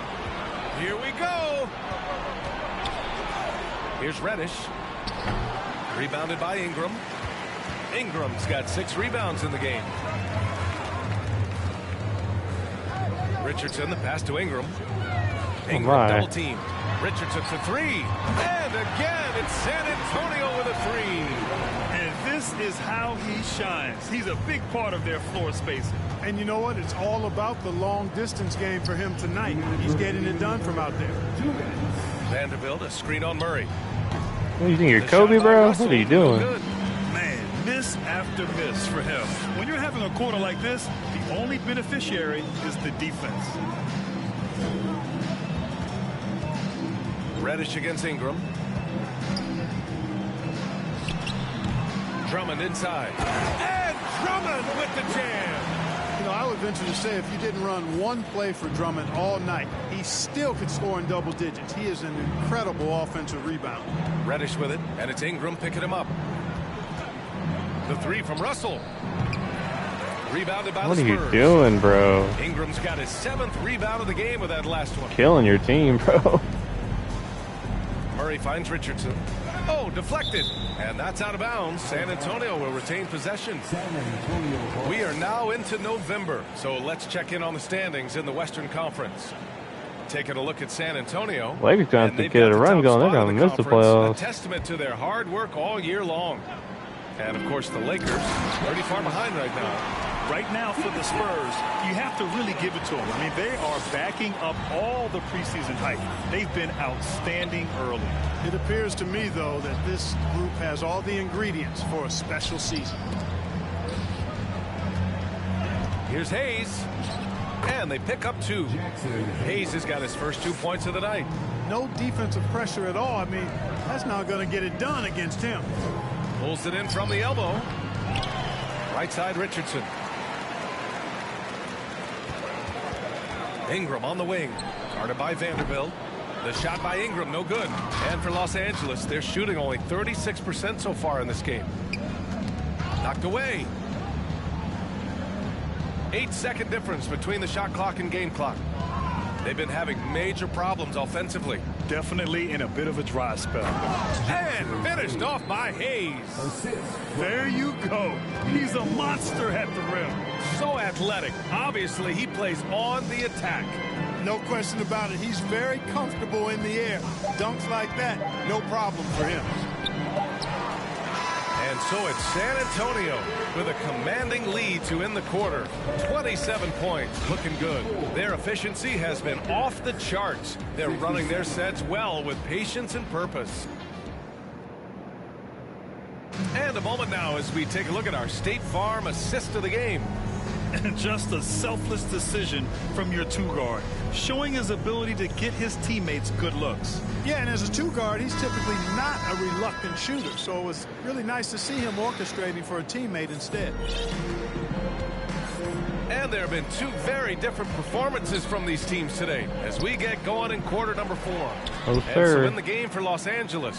Here we go. Here's Reddish. Rebounded by Ingram. Ingram's got 6 rebounds in the game. Richardson, the pass to Ingram. Ingram double team. Richardson for 3. And again, it's San Antonio with a 3. And this is how he shines. He's a big part of their floor spacing. And you know what? It's all about the long distance game for him tonight. He's getting it done from out there. Vanderbilt, a screen on Murray. What do you think, you're Kobe, bro? What are you doing? Man, miss after miss for him. When you're having a quarter like this, the only beneficiary is the defense. Reddish against Ingram. Drummond inside. And Drummond with the jam. You I would venture to say if you didn't run one play for Drummond all night, he still could score in double digits. He is an incredible offensive rebounder. Reddish with it, and it's Ingram picking him up. The three from Russell. Rebounded by the Spurs. What are you doing, bro? Ingram's got his 7th rebound of the game with that last one. Killing your team, bro. Murray finds Richardson. Oh, deflected. And that's out of bounds. San Antonio will retain possession. We are now into November, so let's check in on the standings in the Western Conference. Taking a look at San Antonio. Lakers going to have to get a run going. They're going to miss the playoffs. A testament to their hard work all year long. And, of course, the Lakers pretty far behind right now. Right now for the Spurs, you have to really give it to them. I mean, they are backing up all the preseason hype. They've been outstanding early. It appears to me, though, that this group has all the ingredients for a special season. Here's Hayes. And they pick up 2. Hayes has got his first 2 points of the night. No defensive pressure at all. I mean, that's not going to get it done against him. Pulls it in from the elbow. Right side, Richardson. Ingram on the wing. Guarded by Vanderbilt. The shot by Ingram, no good. And for Los Angeles, they're shooting only 36% so far in this game. Knocked away. 8-second difference between the shot clock and game clock. They've been having major problems offensively. Definitely in a bit of a dry spell. And finished off by Hayes. There you go. He's a monster at the rim. So athletic. Obviously, he plays on the attack. No question about it. He's very comfortable in the air. Dunks like that, no problem for him. And so it's San Antonio with a commanding lead to end the quarter. 27 points, looking good. Their efficiency has been off the charts. They're running their sets well with patience and purpose. And a moment now as we take a look at our State Farm assist of the game. And just a selfless decision from your 2-guard, showing his ability to get his teammates good looks. Yeah, and as a 2-guard, he's typically not a reluctant shooter, so it was really nice to see him orchestrating for a teammate instead. And there have been 2 very different performances from these teams today as we get going in quarter number 4. Oh, and sir. so in the game for Los Angeles.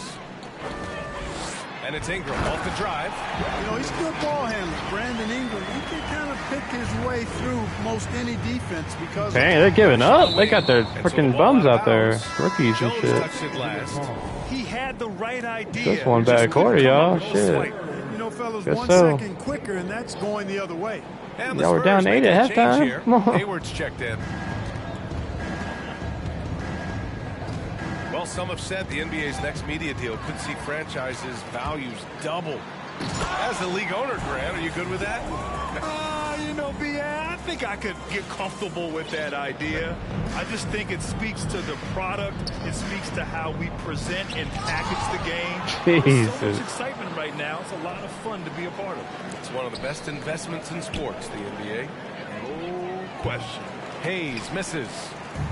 And it's Ingram off the drive. You know, he's a good ball handler. Brandon Ingram, he can kind of pick his way through most any defense because... Dang, they're giving up. They got their freaking bums out there. Rookies and shit. Touched it last. He had the right idea. Just one bad quarter, y'all. Shit. You know, fellas, Guess 1 so. second quicker, and that's going the other way. And Y'all were down 8 at halftime. Come on. Hayward's checked in. Well, some have said the NBA's next media deal could see franchises' values double. As a league owner, Grant, are you good with that? You know, I think I could get comfortable with that idea. I just think it speaks to the product. It speaks to how we present and package the game. Jesus. There's so much excitement right now. It's a lot of fun to be a part of. It's one of the best investments in sports, the NBA. No question. Hayes misses.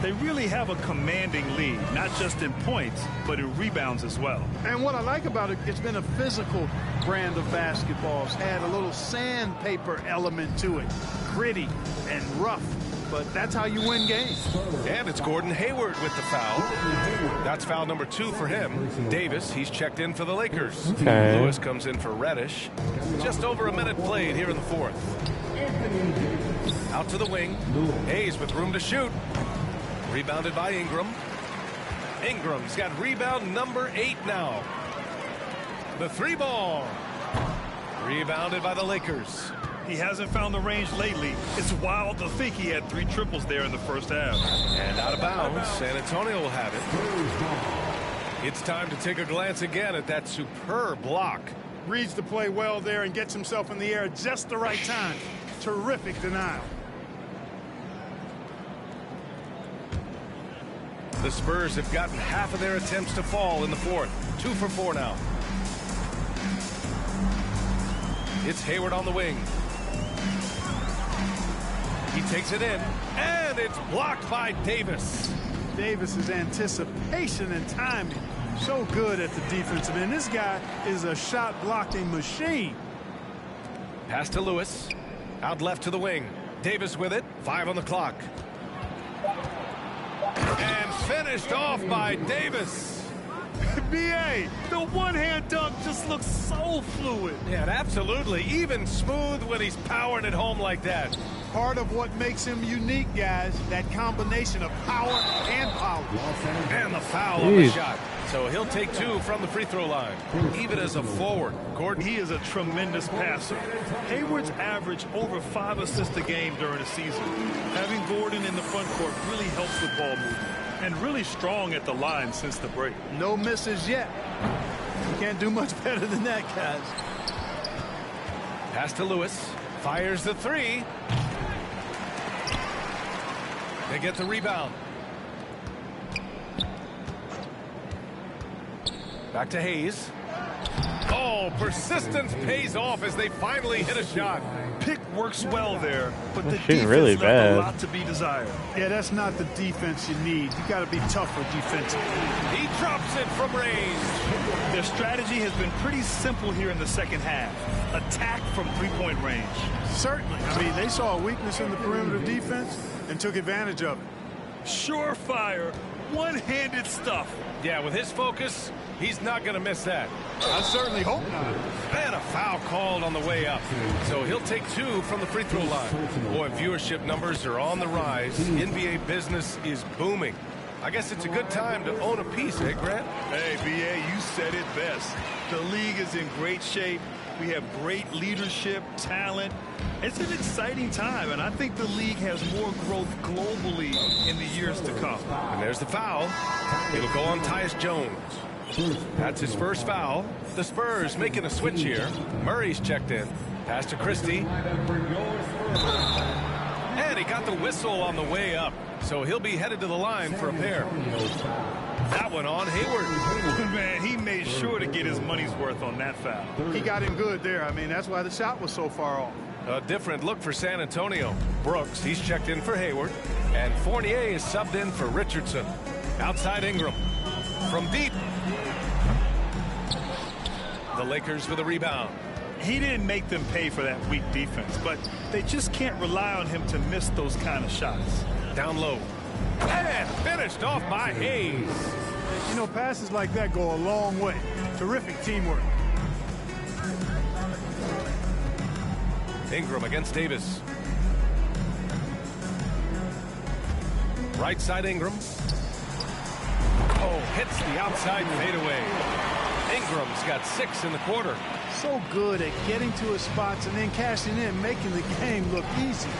They really have a commanding lead, not just in points, but in rebounds as well. And what I like about it, it's been a physical brand of basketball. It's had a little sandpaper element to it. Gritty and rough, but that's how you win games. And it's Gordon Hayward with the foul. That's foul number 2 for him. Davis, he's checked in for the Lakers. Okay. Lewis comes in for Reddish. Just over a minute played here in the 4th. Out to the wing. Hayes with room to shoot. Rebounded by Ingram. Ingram's got rebound number 8 now. The 3-ball. Rebounded by the Lakers. He hasn't found the range lately. It's wild to think he had 3 triples there in the first half. And out of bounds. San Antonio will have it. It's time to take a glance again at that superb block. Reads the play well there and gets himself in the air at just the right time. Terrific denial. The Spurs have gotten half of their attempts to fall in the 4th. 2 for 4 now. It's Hayward on the wing. He takes it in, and it's blocked by Davis. Davis's anticipation and timing, so good at the defensive end. This guy is a shot blocking machine. Pass to Lewis. Out left to the wing. Davis with it. 5 on the clock. And finished off by Davis. B.A., the one-hand dunk just looks so fluid. Yeah, absolutely. Even smooth when he's powering it home like that. Part of what makes him unique, guys, that combination of power and power. And the foul on the shot. So he'll take 2 from the free throw line. Even as a forward, Gordon. He is a tremendous passer. Hayward's averaged over 5 assists a game during the season. Having Gordon in the front court really helps with ball movement. And really strong at the line since the break. No misses yet. You can't do much better than that, guys. Pass to Lewis. Fires the 3. They get the rebound. Back to Hayes. Oh, persistence pays off as they finally hit a shot. Pick works well there, but the shooting defense really left bad. a lot to be desired. Yeah, that's not the defense you need. You got to be tougher defensively. He drops it from range. Their strategy has been pretty simple here in the second half. Attack from three-point range. Certainly. I mean, they saw a weakness in the perimeter defense and took advantage of it. Surefire, one-handed stuff. Yeah, with his focus, he's not going to miss that. I certainly hope not. And a foul called on the way up. So he'll take 2 from the free throw line. Boy, viewership numbers are on the rise. NBA business is booming. I guess it's a good time to own a piece, eh, Grant? Hey, B.A., you said it best. The league is in great shape. We have great leadership, talent. It's an exciting time, and I think the league has more growth globally in the years to come. And there's the foul. It'll go on Tyus Jones. That's his first foul. The Spurs making a switch here. Murray's checked in. Pass to Christie. And he got the whistle on the way up. So he'll be headed to the line for a pair. That one on Hayward. Man, he made sure to get his money's worth on that foul. He got him good there. I mean, that's why the shot was so far off. A different look for San Antonio. Brooks, he's checked in for Hayward. And Fournier is subbed in for Richardson. Outside Ingram. From deep. The Lakers with a rebound. He didn't make them pay for that weak defense, but they just can't rely on him to miss those kind of shots. Down low. And finished off by Hayes. You know, passes like that go a long way. Terrific teamwork. Ingram against Davis. Right side Ingram. Oh, hits the outside fadeaway. Ingram's got 6 in the quarter. So good at getting to his spots and then cashing in, making the game look easy.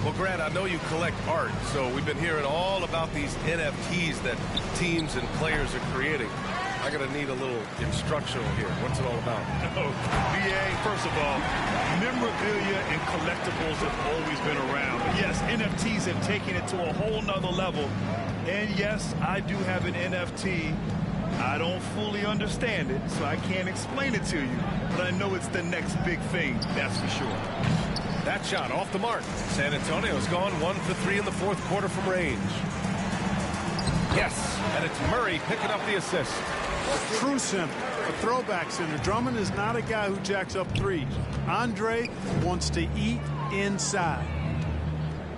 Well, Grant, I know you collect art, so we've been hearing all about these NFTs that teams and players are creating. I'm going to need a little instructional here. What's it all about? Oh, BA, first of all, memorabilia and collectibles have always been around. But yes, NFTs have taken it to a whole nother level. And yes, I do have an NFT. I don't fully understand it, so I can't explain it to you. But I know it's the next big thing, that's for sure. That shot off the mark. San Antonio's gone 1 for 3 in the fourth quarter from range. Yes, and it's Murray picking up the assist. A true center, a throwback center. Drummond is not a guy who jacks up threes. Andre wants to eat inside.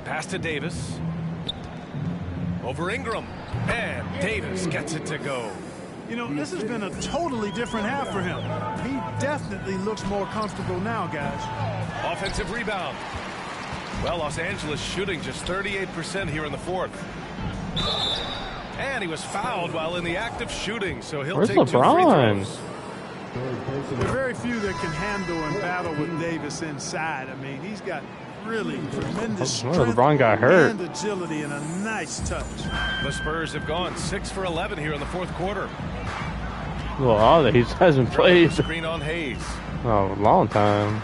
Pass to Davis. Over Ingram. And Davis gets it to go. You know, this has been a totally different half for him. He definitely looks more comfortable now, guys. Offensive rebound. Well, Los Angeles shooting just 38% here in the fourth. And he was fouled while in the act of shooting, so he'll take 2 free throws. There are very few that can handle and battle with Davis inside. I mean, he's got really tremendous strength LeBron got hurt. and agility and a nice touch. The Spurs have gone 6 for 11 here in the fourth quarter. Well, he hasn't played. Screen on Hayes. Oh, a long time.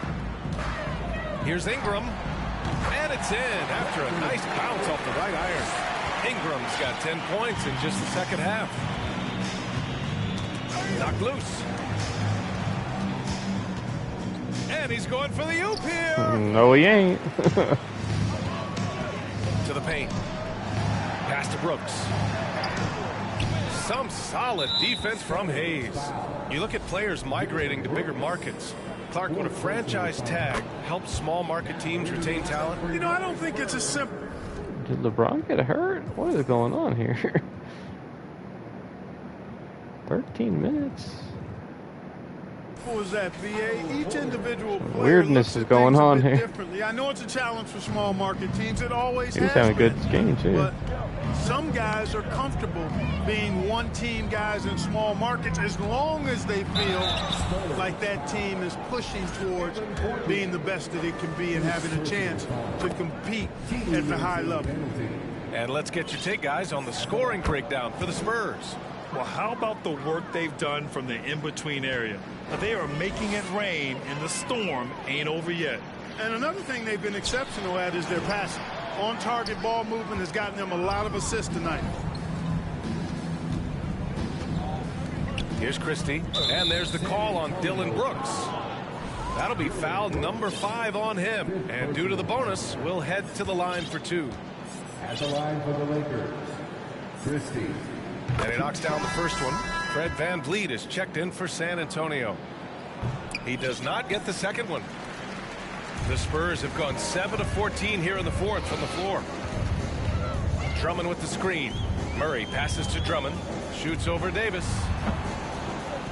Here's Ingram. And it's in after a nice bounce off the right iron. Ingram's got 10 points in just the second half. Knocked loose. And he's going for the oop here. No, he ain't. To the paint. Pass to Brooks. Some solid defense from Hayes. You look at players migrating to bigger markets. Clark, would a franchise tag help small market teams retain talent? You know, I don't think it's as simple. Did LeBron get hurt? What is going on here? 13 minutes. What was that, BA? Each individual player weirdness is going on here. Differently. I know it's a challenge for small market teams. It always has been. He was having a good game, too. But some guys are comfortable being one-team guys in small markets as long as they feel like that team is pushing towards being the best that it can be and having a chance to compete at the high level. And let's get your take, guys, on the scoring breakdown for the Spurs. Well, how about the work they've done from the in-between area? They are making it rain, and the storm ain't over yet. And another thing they've been exceptional at is their passing. On-target ball movement has gotten them a lot of assists tonight. Here's Christie, and there's the call on Dylan Brooks. That'll be foul number 5 on him. And due to the bonus, we'll head to the line for 2. At the line for the Lakers, Christie. And he knocks down the first one. Fred VanVleet is checked in for San Antonio. He does not get the second one. The Spurs have gone 7 of 14 here in the fourth from the floor. Drummond with the screen. Murray passes to Drummond. Shoots over Davis.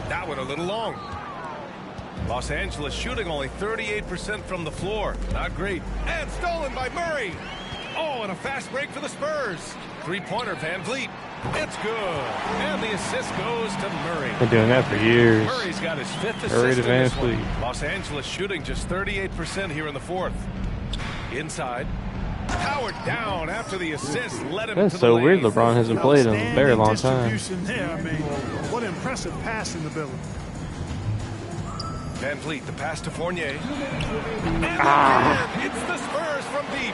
That one a little long. Los Angeles shooting only 38% from the floor. Not great. And stolen by Murray. Oh, and a fast break for the Spurs. Three-pointer, VanVleet. It's good. And the assist goes to Murray. Been doing that for years. Murray's got his 5th assist Murray to in this one. VanVleet. Los Angeles shooting just 38% here in the fourth. Inside. Powered down after the assist led him That's to so the weird. lane. LeBron hasn't played in a very long time. There. I mean, what impressive passing ability. VanVleet, the pass to Fournier. And it's the Spurs from deep.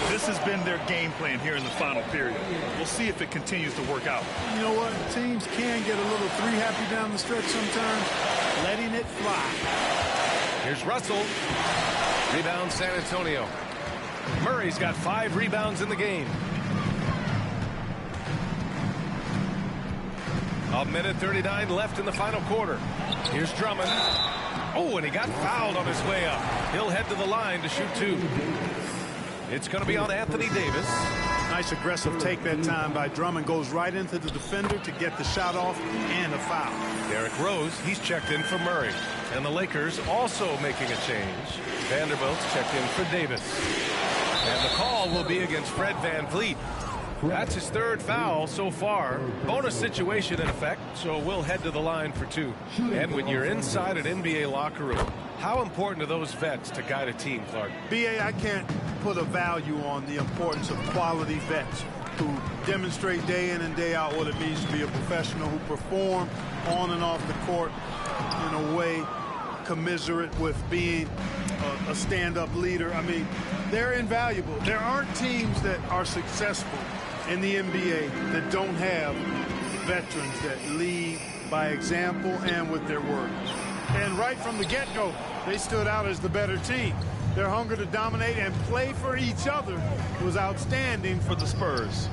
This has been their game plan here in the final period. We'll see if it continues to work out. You know what? Teams can get a little three-happy down the stretch sometimes. Letting it fly. Here's Russell. Rebound San Antonio. Murray's got 5 rebounds in the game. A minute 39 left in the final quarter. Here's Drummond. Oh, and he got fouled on his way up. He'll head to the line to shoot 2. It's going to be on Anthony Davis. Nice aggressive take that time by Drummond. Goes right into the defender to get the shot off and a foul. Derrick Rose, he's checked in for Murray. And the Lakers also making a change. Vanderbilt's checked in for Davis. And the call will be against Fred VanVleet. That's his 3rd foul so far. Bonus situation in effect, so we'll head to the line for 2. And when you're inside an NBA locker room, how important are those vets to guide a team, Clark? BA, I can't put a value on the importance of quality vets who demonstrate day in and day out what it means to be a professional, who perform on and off the court in a way commiserate with being a stand-up leader. I mean, they're invaluable. There aren't teams that are successful in the NBA that don't have veterans that lead by example and with their words. And right from the get-go, they stood out as the better team. Their hunger to dominate and play for each other was outstanding for the Spurs.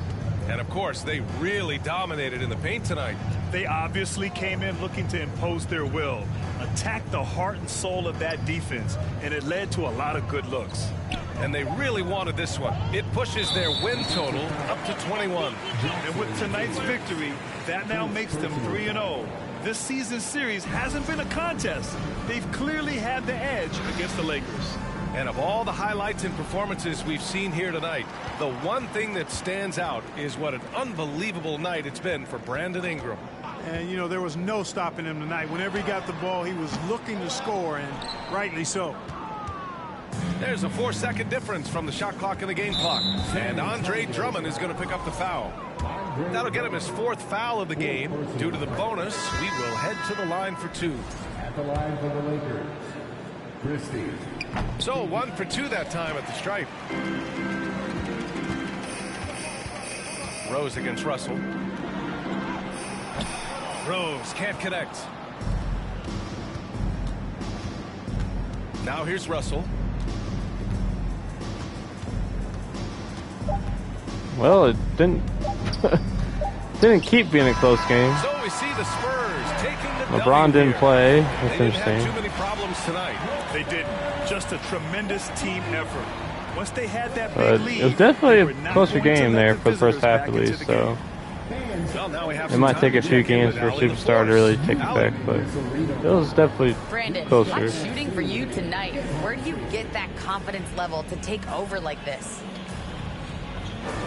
And of course, they really dominated in the paint tonight. They obviously came in looking to impose their will, attack the heart and soul of that defense, and it led to a lot of good looks. And they really wanted this one. It pushes their win total up to 21. And with tonight's victory, that now makes them 3-0. This season's series hasn't been a contest. They've clearly had the edge against the Lakers. And of all the highlights and performances we've seen here tonight, the one thing that stands out is what an unbelievable night it's been for Brandon Ingram. And, you know, there was no stopping him tonight. Whenever he got the ball, he was looking to score, and rightly so. There's a 4-second difference from the shot clock and the game clock. And Andre Drummond is going to pick up the foul. That'll get him his 4th foul of the game. Due to the bonus, we will head to the line for 2. At the line for the Lakers, Christie. So 1 for 2 that time at the stripe. Rose against Russell. Rose can't connect. Now here's Russell. Well, it didn't keep being a close game. So we see the Spurs taking the LeBron didn't play. That's they didn't interesting. have too many problems tonight. They didn't. Just a tremendous team effort. Once they had that big lead, It was definitely a closer game there for the first half at least, so Well, now we have it might take a few games for Superstar to really take effect, but it was definitely Brandon, closer. like shooting for you tonight. Where do you get that confidence level to take over like this?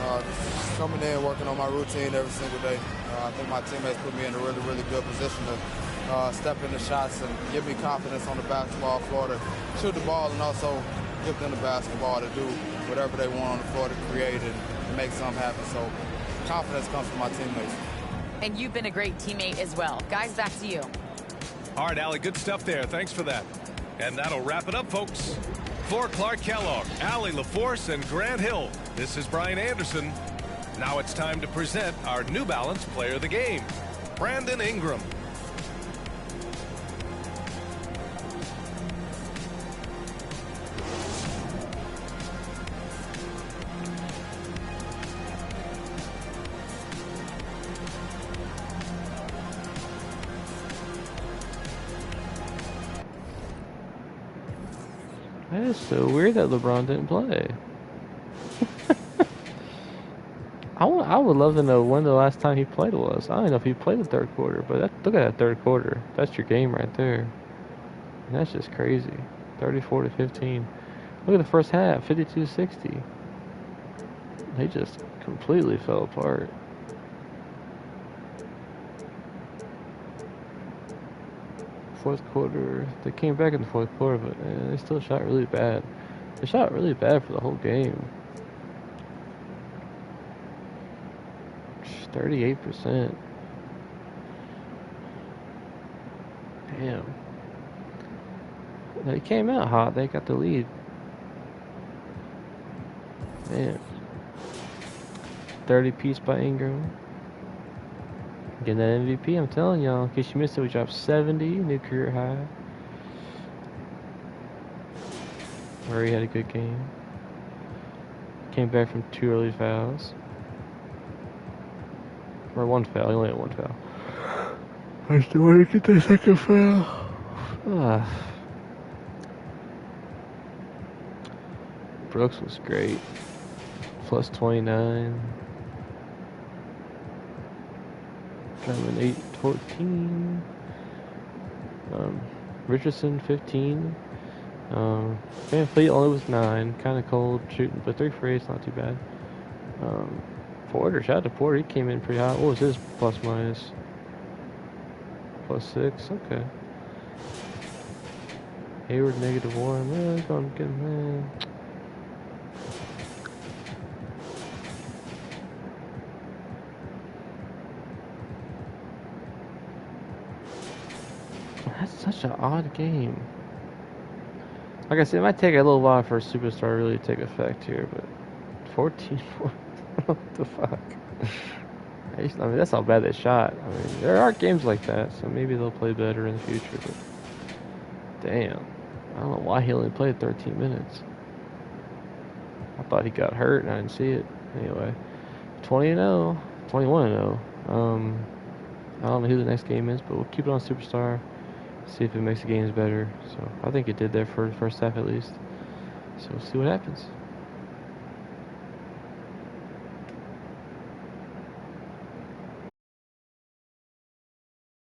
Just coming in, working on my routine every single day. I think my teammates put me in a really, really good position to step into shots and give me confidence on the basketball floor to shoot the ball and also give them the basketball to do whatever they want on the floor to create and make something happen. So confidence comes from my teammates. And you've been a great teammate as well. Guys, back to you. All right, Allie, good stuff there. Thanks for that. And that'll wrap it up, folks. For Clark Kellogg, Allie LaForce, and Grant Hill, this is Brian Anderson. Now it's time to present our New Balance Player of the Game, Brandon Ingram. That is so weird that LeBron didn't play. I would love to know when the last time he played was. I don't know if he played the third quarter, but look at that third quarter. That's your game right there. And that's just crazy. 34-15. Look at the first half, 52-60. They just completely fell apart. Fourth quarter, they came back in the fourth quarter, but they still shot really bad. They shot really bad for the whole game. 38%. Damn. They came out hot. They got the lead. Man. 30 piece by Ingram. Getting that MVP, I'm telling y'all. In case you missed it, we dropped 70, new career high. Murray had a good game. Came back from 2 early fouls. Or 1 foul, he only had 1 foul. I still want to get that second foul. Brooks was great. Plus 29. Drummond 8-14. Richardson 15. Van Fleet only was 9. Kind of cold shooting, but 3 for 8 is not too bad. Porter, shout out to Porter. He came in pretty hot. What was his plus minus? Plus 6. Okay. Hayward -1. Well, he's going to get him. That's such an odd game. Like I said, it might take a little while for a superstar to really take effect here, but 14 points. What the fuck? I mean, that's how bad they shot. I mean, there are games like that, so maybe they'll play better in the future, but damn. I don't know why he only played 13 minutes. I thought he got hurt and I didn't see it. Anyway, 20-0, 21-0. I don't know who the next game is, but we'll keep it on Superstar. See if it makes the games better. So I think it did there for the first half at least. So we'll see what happens.